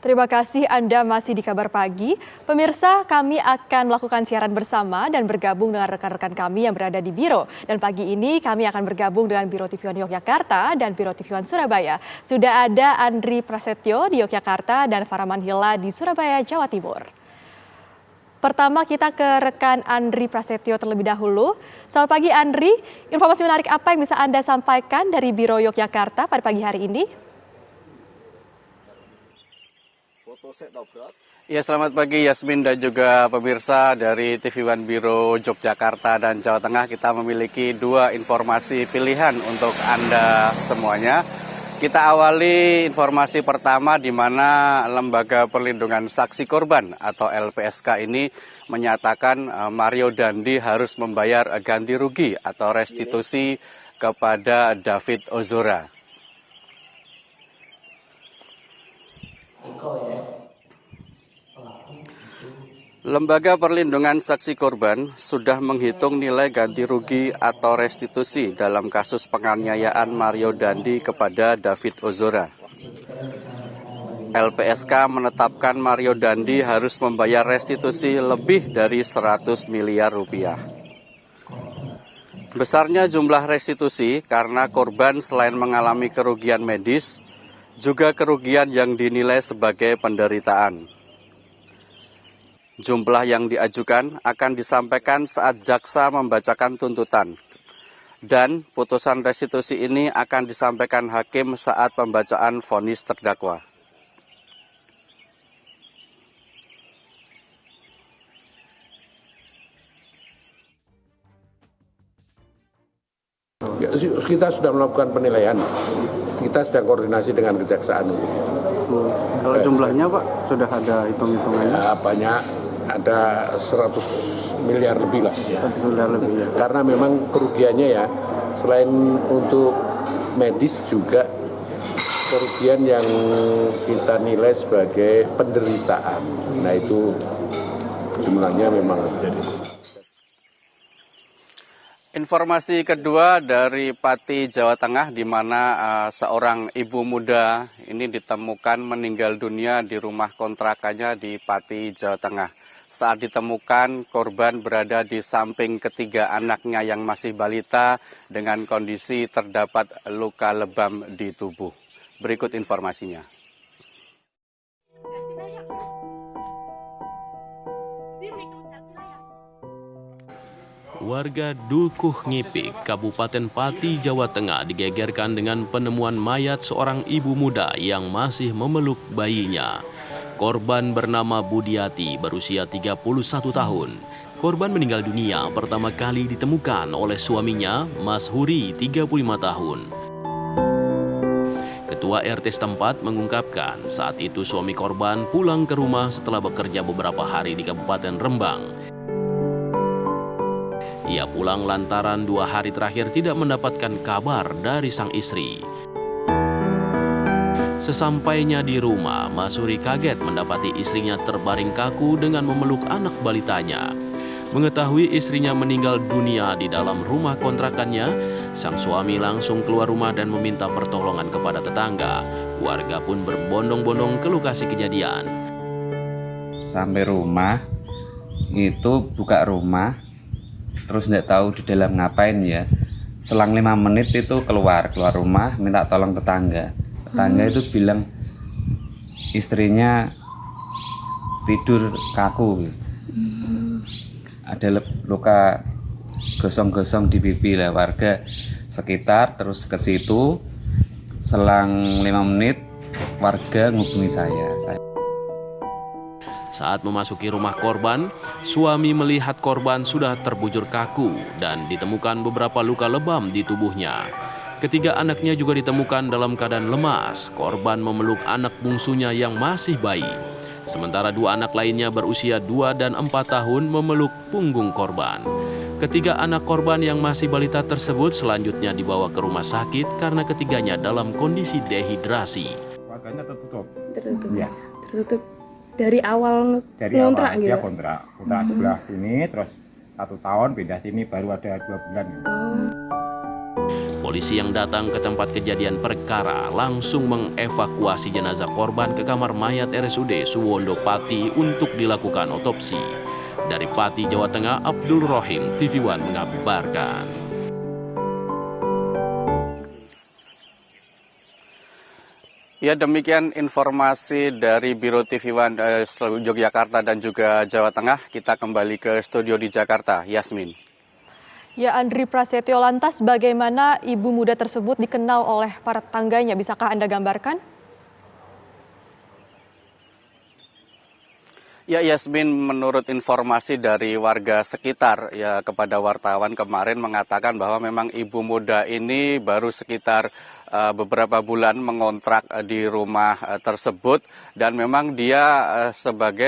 Terima kasih Anda masih di Kabar Pagi. Pemirsa, kami akan melakukan siaran bersama dan bergabung dengan rekan-rekan kami yang berada di Biro. Dan pagi ini kami akan bergabung dengan Biro TV One Yogyakarta dan Biro TV One Surabaya. Sudah ada Andri Prasetyo di Yogyakarta dan Faraman Hila di Surabaya, Jawa Timur. Pertama kita ke rekan Andri Prasetyo terlebih dahulu. Selamat pagi Andri, informasi menarik apa yang bisa Anda sampaikan dari Biro Yogyakarta pada pagi hari ini? Ya, selamat pagi Yasmin dan juga pemirsa dari TV One Biro Yogyakarta dan Jawa Tengah. Kita memiliki dua informasi pilihan untuk Anda semuanya. Kita awali informasi pertama di mana Lembaga Perlindungan Saksi Korban atau LPSK ini menyatakan Mario Dandi harus membayar ganti rugi atau restitusi kepada David Ozora. Lembaga Perlindungan Saksi Korban sudah menghitung nilai ganti rugi atau restitusi dalam kasus penganiayaan Mario Dandi kepada David Ozora. LPSK menetapkan Mario Dandi harus membayar restitusi lebih dari 100 miliar rupiah. Besarnya jumlah restitusi karena korban selain mengalami kerugian medis, juga kerugian yang dinilai sebagai penderitaan. Jumlah yang diajukan akan disampaikan saat jaksa membacakan tuntutan. Dan putusan restitusi ini akan disampaikan hakim saat pembacaan vonis terdakwa. Ya, kita sudah melakukan penilaian. Kita sedang koordinasi dengan kejaksaan. Kalau jumlahnya Pak, sudah ada hitung-hitungannya? Ya, banyak. Ada 100 miliar lebih lah. 100 miliar lebih ya. Karena memang kerugiannya ya, selain untuk medis juga kerugian yang kita nilai sebagai penderitaan. Nah itu jumlahnya memang jadi. Informasi kedua dari Pati, Jawa Tengah, di mana seorang ibu muda ini ditemukan meninggal dunia di rumah kontrakannya di Pati, Jawa Tengah. Saat ditemukan, korban berada di samping ketiga anaknya yang masih balita dengan kondisi terdapat luka lebam di tubuh. Berikut informasinya. Warga Dukuh Ngipik, Kabupaten Pati, Jawa Tengah digegerkan dengan penemuan mayat seorang ibu muda yang masih memeluk bayinya. Korban bernama Budiati, berusia 31 tahun. Korban meninggal dunia pertama kali ditemukan oleh suaminya, Mas Huri, 35 tahun. Ketua RT setempat mengungkapkan saat itu suami korban pulang ke rumah setelah bekerja beberapa hari di Kabupaten Rembang. Ia pulang lantaran 2 hari terakhir tidak mendapatkan kabar dari sang istri. Sesampainya di rumah, Mas Suri kaget mendapati istrinya terbaring kaku dengan memeluk anak balitanya. Mengetahui istrinya meninggal dunia di dalam rumah kontrakannya, sang suami langsung keluar rumah dan meminta pertolongan kepada tetangga. Warga pun berbondong-bondong ke lokasi kejadian. Sampai rumah, itu buka rumah, terus nggak tahu di dalam ngapain ya. Selang 5 menit itu keluar rumah, minta tolong tetangga. Tetangga itu bilang istrinya tidur kaku. Ada luka gosong-gosong di pipi lah. Warga sekitar terus ke situ. Selang 5 menit warga menghubungi saya. Saat memasuki rumah korban, suami melihat korban sudah terbujur kaku dan ditemukan beberapa luka lebam di tubuhnya. Ketiga anaknya juga ditemukan dalam keadaan lemas. Korban memeluk anak bungsunya yang masih bayi. Sementara 2 anak lainnya berusia 2 dan 4 tahun memeluk punggung korban. Ketiga anak korban yang masih balita tersebut selanjutnya dibawa ke rumah sakit karena ketiganya dalam kondisi dehidrasi. Warganya tertutup. Ya. Tertutup dari awal ngontrak gitu. Dia kontrak sebelah sini, terus 1 tahun pindah sini, baru ada 2 bulan. Polisi yang datang ke tempat kejadian perkara langsung mengevakuasi jenazah korban ke kamar mayat RSUD Suwondo Pati untuk dilakukan otopsi. Dari Pati, Jawa Tengah, Abdul Rohim, TV One mengabarkan. Ya, demikian informasi dari Biro TV One Yogyakarta dan juga Jawa Tengah. Kita kembali ke studio di Jakarta. Yasmin. Ya, Andri Prasetyo, lantas bagaimana ibu muda tersebut dikenal oleh para tetangganya? Bisakah Anda gambarkan? Ya, Yasmin, menurut informasi dari warga sekitar ya kepada wartawan kemarin mengatakan bahwa memang ibu muda ini baru sekitar beberapa bulan mengontrak di rumah tersebut dan memang dia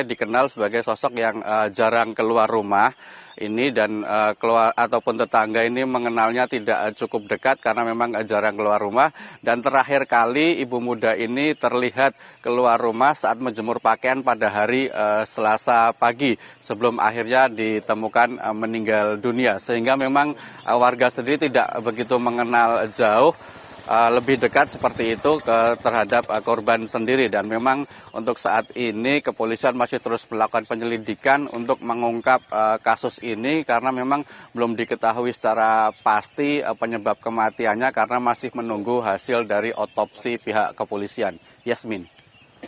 dikenal sebagai sosok yang jarang keluar rumah ini dan keluar ataupun tetangga ini mengenalnya tidak cukup dekat karena memang jarang keluar rumah. Dan terakhir kali ibu muda ini terlihat keluar rumah saat menjemur pakaian pada hari Selasa pagi sebelum akhirnya ditemukan meninggal dunia, sehingga memang warga sendiri tidak begitu mengenal jauh lebih dekat seperti itu terhadap korban sendiri. Dan memang untuk saat ini kepolisian masih terus melakukan penyelidikan untuk mengungkap kasus ini karena memang belum diketahui secara pasti penyebab kematiannya karena masih menunggu hasil dari otopsi pihak kepolisian. Yasmin.